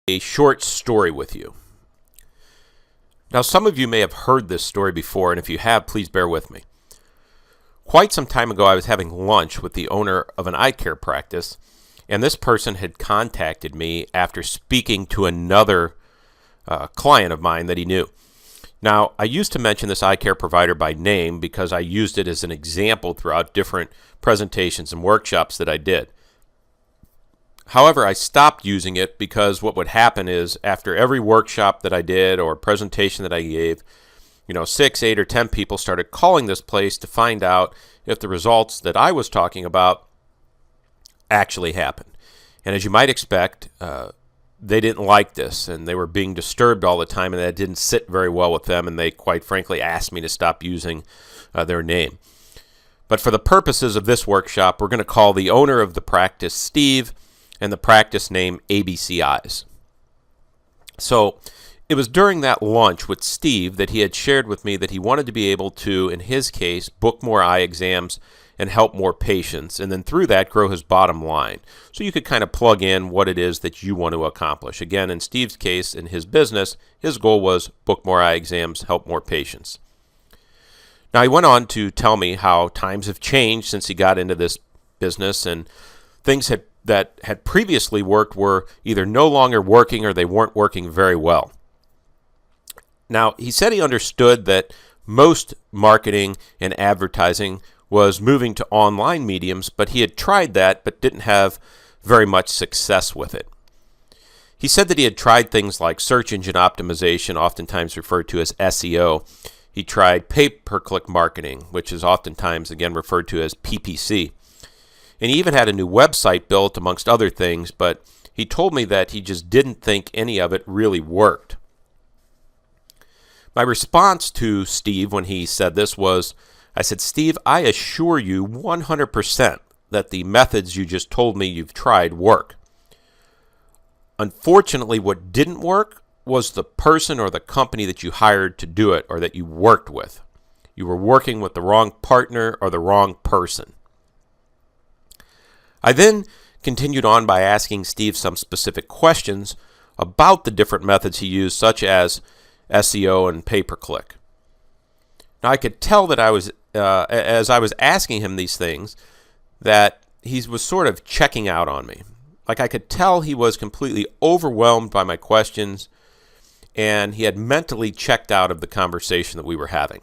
a short story with you. Now, some of you may have heard this story before, and if you have, please bear with me. Quite some time ago, I was having lunch with the owner of an eye care practice, and this person had contacted me after speaking to another client of mine that he knew. Now, I used to mention this eye care provider by name because I used it as an example throughout different presentations and workshops that I did. However, I stopped using it because what would happen is after every workshop that I did or presentation that I gave, 6, 8, or 10 people started calling this place to find out if the results that I was talking about actually happened. And as you might expect, they didn't like this, and they were being disturbed all the time, and that didn't sit very well with them, and they quite frankly asked me to stop using their name. But for the purposes of this workshop, we're going to call the owner of the practice Steve, and the practice name ABC Eyes. So it was during that lunch with Steve that he had shared with me that he wanted to be able to, in his case, book more eye exams and help more patients, and then through that grow his bottom line. So you could kind of plug in what it is that you want to accomplish. Again, in Steve's case, in his business, his goal was book more eye exams, help more patients. Now, he went on to tell me how times have changed since he got into this business, and things that had previously worked were either no longer working or they weren't working very well. Now, he said he understood that most marketing and advertising was moving to online mediums, but he had tried that but didn't have very much success with it. He said that he had tried things like search engine optimization, oftentimes referred to as SEO. He tried pay-per-click marketing, which is oftentimes, again, referred to as PPC. And he even had a new website built, amongst other things, but he told me that he just didn't think any of it really worked. My response to Steve when he said this was, I said, Steve, I assure you 100% that the methods you just told me you've tried work. Unfortunately, what didn't work was the person or the company that you hired to do it or that you worked with. You were working with the wrong partner or the wrong person. I then continued on by asking Steve some specific questions about the different methods he used, such as SEO and pay-per-click. Now, I could tell that as I was asking him these things, that he was sort of checking out on me. Like I could tell he was completely overwhelmed by my questions, and he had mentally checked out of the conversation that we were having.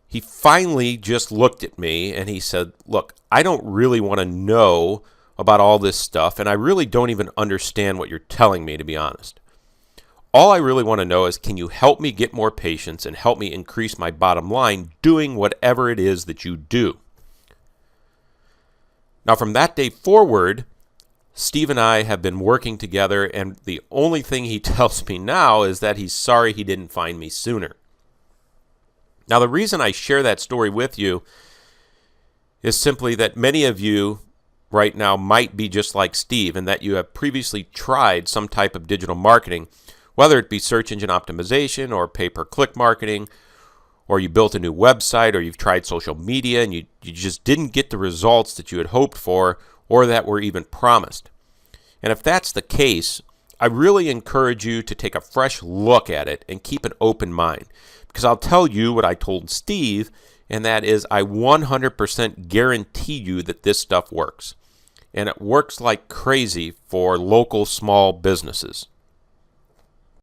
He finally just looked at me and he said, look, I don't really want to know about all this stuff, and I really don't even understand what you're telling me, to be honest. All I really want to know is, can you help me get more patients and help me increase my bottom line doing whatever it is that you do? Now, from that day forward, Steve and I have been working together, and the only thing he tells me now is that he's sorry he didn't find me sooner. Now, the reason I share that story with you is simply that many of you right now might be just like Steve, and that you have previously tried some type of digital marketing, whether it be search engine optimization or pay-per-click marketing, or you built a new website, or you've tried social media and you just didn't get the results that you had hoped for or that were even promised. And if that's the case, I really encourage you to take a fresh look at it and keep an open mind. Because I'll tell you what I told Steve, and that is I 100% guarantee you that this stuff works. And it works like crazy for local small businesses.